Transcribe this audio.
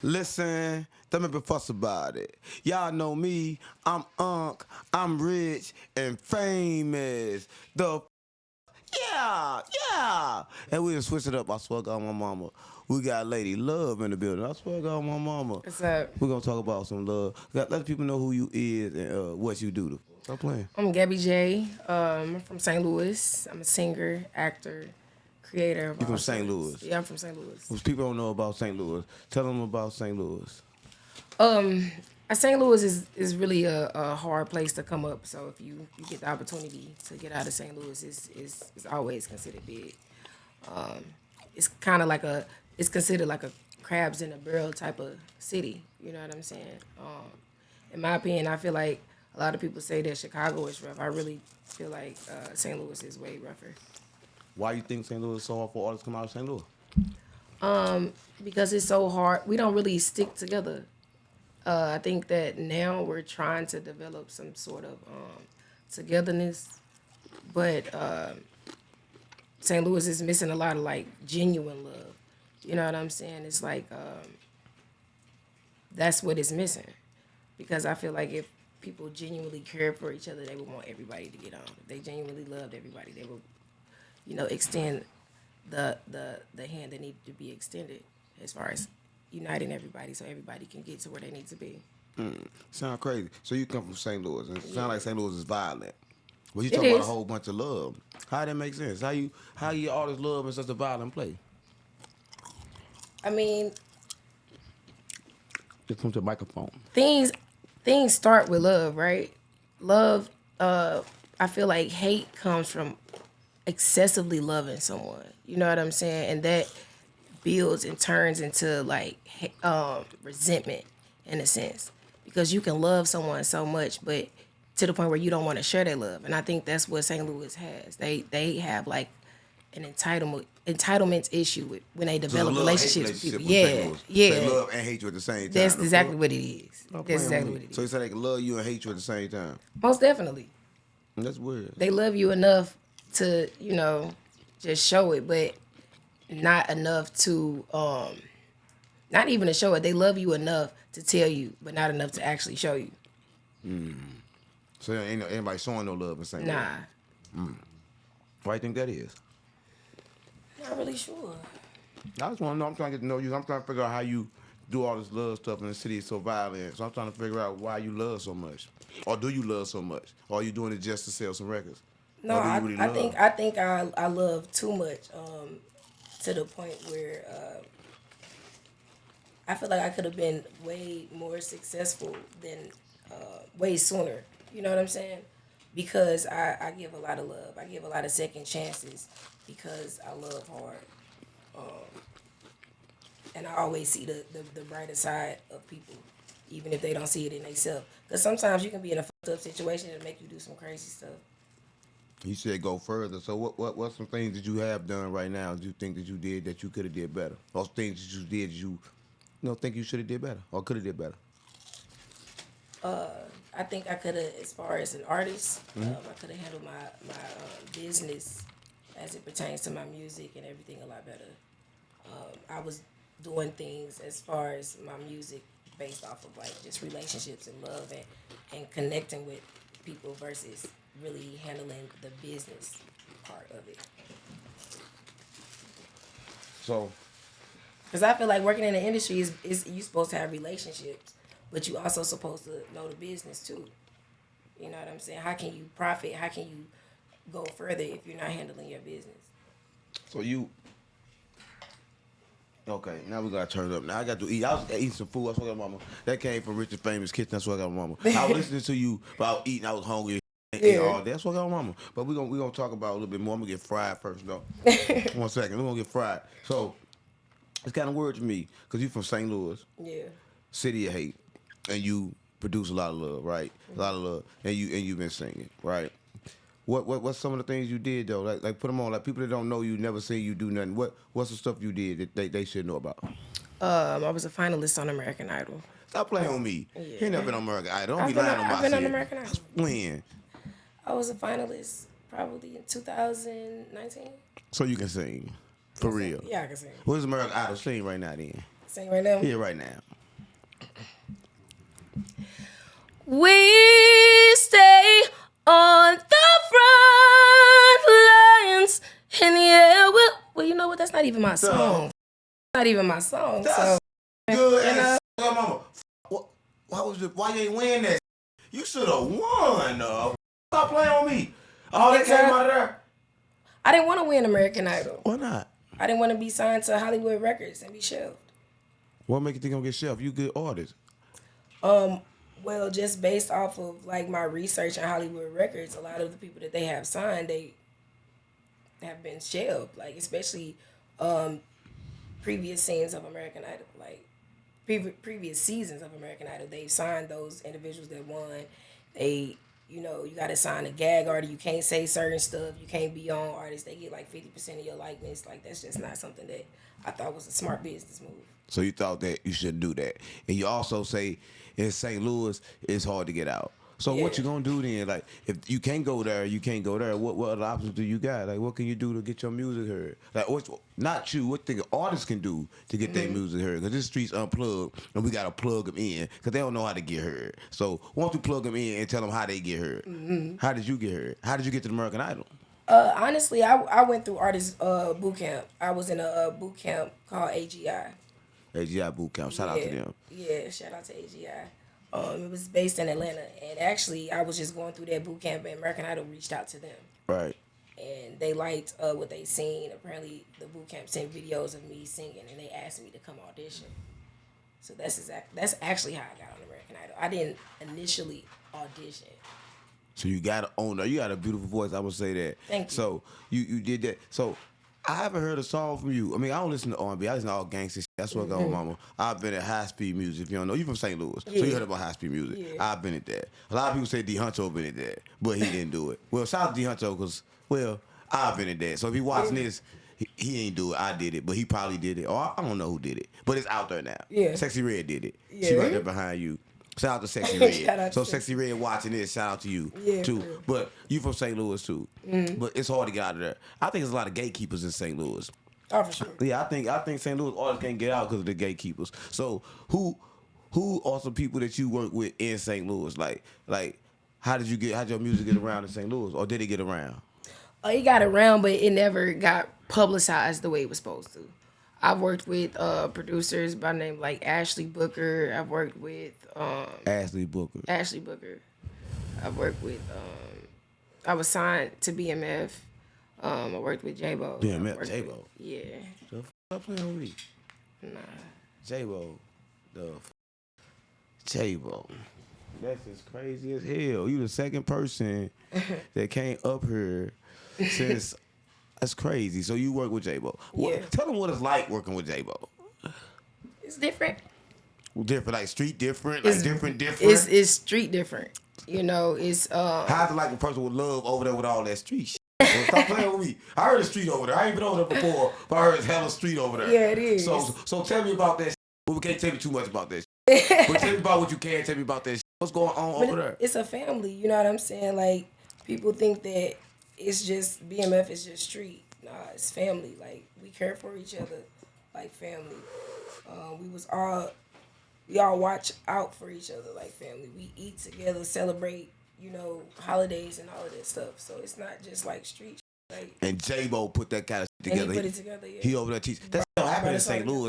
Listen, don't make me fuss about it. Y'all know me. I'm Unc. I'm rich and famous. Yeah, yeah. And we done switch it up. I swear to God, my mama. We got Lady Love in the building. I swear to God, my mama. What's up? We're going to talk about some love. Let people know who you is and what you do. Stop playing. I'm Gabby J. I'm from St. Louis. I'm a singer, actor, creator of You all from St. sorts. Louis. Yeah, I'm from St. Louis. If people don't know about St. Louis, tell them about St. Louis. Um, St. Louis is really a hard place to come up. So if you get the opportunity to get out of St. Louis, it's always considered big. It's kind of like it's considered like a crabs in a barrel type of city. You know what I'm saying? In my opinion, I feel like a lot of people say that Chicago is rough. I really feel like St. Louis is way rougher. Why you think St. Louis is so hard for artists to come out of St. Louis? Because it's so hard. We don't really stick together. I think that now we're trying to develop some sort of togetherness, but St. Louis is missing a lot of like genuine love. You know what I'm saying? It's like that's what it's missing, because I feel like if people genuinely cared for each other, they would want everybody to get on. If they genuinely loved everybody, they would, extend the hand that needed to be extended as far as uniting everybody so everybody can get to where they need to be. Sound crazy. So you come from St. Louis, and it sound like St. Louis is violent. Well, you It talking about a is. whole bunch of love. How that make sense? How you all this love in such a violent place? I mean, Just come to the microphone. things things start with love, right? Love, I feel like hate comes from excessively loving someone. You know what I'm saying? And that builds and turns into like resentment in a sense, because you can love someone so much, but to the point where you don't want to share their love. And I think that's what St. Louis has. They have like an entitlement issue with when they So it's a develop love-hate relationships with relationship people. with St. Yeah, Louis. yeah. They love and hate you at the same time. That's The exactly fuck? what it is. Stop That's playing exactly with what me. it So you is. say they can love you and hate you at the same time. Most definitely. That's weird. They love you enough to, just show it, but not enough to not even to show it. They love you enough to tell you, but not enough to actually show you. So there ain't anybody showing no love in St. Louis. Nah. Why you think that is? Not really sure. I just want to know. I'm trying to get to know you. I'm trying to figure out how you do all this love stuff, and the city is so violent. So I'm trying to figure out why you love so much, or do you love so much, or are you doing it just to sell some records? No, Or do you I, really I love? think I think I love too much to the point where I feel like I could have been way more successful than way sooner. You know what I'm saying? Because I give a lot of love. I give a lot of second chances because I love hard. And I always see the brighter side of people, even if they don't see it in themselves. Because sometimes you can be in a fucked up situation and make you do some crazy stuff. You said go further. So what's some things that you have done right now? Do you think that you did that you could have did better? Or things that you did think you should have did better or could have did better? I think I could have, as far as an artist, I could have handled my business as it pertains to my music and everything a lot better. I was doing things as far as my music based off of like just relationships and love and connecting with people versus really handling the business part of it. So Because I feel like working in the industry is you supposed to have relationships, but you also supposed to know the business too. You know what I'm saying? How can you profit? How can you go further if you're not handling your business? So you okay? Now we gotta turn it up. Now I got to eat. I was eating some food. I swear to God, mama. That came from Rich and Famous Kitchen. That's what I got, mama. I was listening to you, but I was eating. I was hungry. Ate all day. That's what I got, mama. But we gonna talk about a little bit more. I'm gonna get fried first, though. 1 second. We're gonna get fried. So it's kind of weird to me because you from St. Louis, Yeah. city of hate, and you produce a lot of love, right? A lot of love, and you've been singing, right? What's some of the things you did though? Like put them on. Like people that don't know you, never seen you do nothing. What's the stuff you did that they should know about? I was a finalist on American Idol. Stop playing with me. Yeah. He never been on American Idol. Don't I've be been lying on- on my I've been on shit. American Idol. When? I was a finalist probably in 2019. So you can sing. For real. Yeah, I can sing. What's American Idol sing right now then? Sing right now? Yeah, right now. We stay on the front lines, and yeah, well, you know what? That's not even my song. Not even my song. That's so good. you know? Mama, why you ain't win that? You should have won. Stop playing on me. All that came out of there. I didn't want to win American Idol. Why not? I didn't want to be signed to Hollywood Records and be shelved. What make you think I'm gonna get shelved? You good artist. Well, just based off of like my research on Hollywood Records, a lot of the people that they have signed, they have been shelved. Like especially previous scenes of American Idol, like previous seasons of American Idol, they've signed those individuals that won. They, you got to sign a gag order. You can't say certain stuff. You can't be on artists. They get like 50% of your likeness. Like that's just not something that I thought was a smart business move. So you thought that you shouldn't do that, and you also say in St. Louis it's hard to get out. So what you gonna do then? Like if you can't go there, you can't go there. What other options do you got? Like what can you do to get your music heard? Like not you. What the artists can do to get their music heard? Because this street's unplugged, and we gotta plug them in because they don't know how to get heard. So why don't you plug them in and tell them how they get heard? How did you get heard? How did you get to the American Idol? Honestly, I went through artist boot camp. I was in a boot camp called AGI. AGI boot camp. Shout out to them. Yeah, shout out to AGI. It was based in Atlanta, and actually, I was just going through that boot camp, and American Idol reached out to them. Right. And they liked what they seen. Apparently, the boot camp sent videos of me singing, and they asked me to come audition. So that's actually how I got on American Idol. I didn't initially audition. So you gotta own that. You got a beautiful voice. I would say that. Thank you. So you did that. So I haven't heard a song from you. I mean, I don't listen to R&B. I listen to all gangster shit. That's what I got on mama. I've been at high speed music. If you don't know, you from St. Louis, so you heard about high speed music. Yeah. I've been at that. A lot of people say D Huncho been at that, but he didn't do it. Well, shout out to D Huncho because I've been at that. So if he watching this, he ain't do it. I did it, but he probably did it. Or I don't know who did it, but it's out there now. Yeah. Sexy Red did it. Yeah. She right there behind you. Shout out to Sexy Red. Shout out So to Sexy Red watching this, shout out to you Yeah, too. for real. But you from St. Louis too. But it's hard to get out of there. I think there's a lot of gatekeepers in St. Louis. Oh, for sure. Yeah, I think St. Louis artists can't get out because of the gatekeepers. So who are some people that you work with in St. Louis? Like how'd your music get around in St. Louis, or did it get around? It got around, but it never got publicized the way it was supposed to. I've worked with producers by name like Ashley Booker. I've worked with Ashley Booker. I've worked with I was signed to BMF. I worked with JBO. BMF JBO. Yeah. So stop playing with me. Nah. JBO. JBO. That's just crazy as hell. You the second person that came up here since. That's crazy. So you work with JBO. Yeah. Tell them what it's like working with JBO. It's different. Different, like street different, It's different. It's street different. It's How's it like a person with love over there with all that street shit? So stop playing with me. I heard the street over there. I ain't been over there before, but I heard it's hella street over there. Yeah, it is. So tell me about that shit. Well, we can't tell you too much about that shit. But tell me about what you can. Tell me about that shit. What's going on over there? It's a family, you know what I'm saying? Like people think that it's just BMF is just street. Nah, it's family. Like we care for each other like family. We all watch out for each other like family. We eat together, celebrate, holidays and all of that stuff. So it's not just like street. Like, and JBO put that kind of shit together. And he put it together, yeah. He over there teach. That don't happen in St. Louis.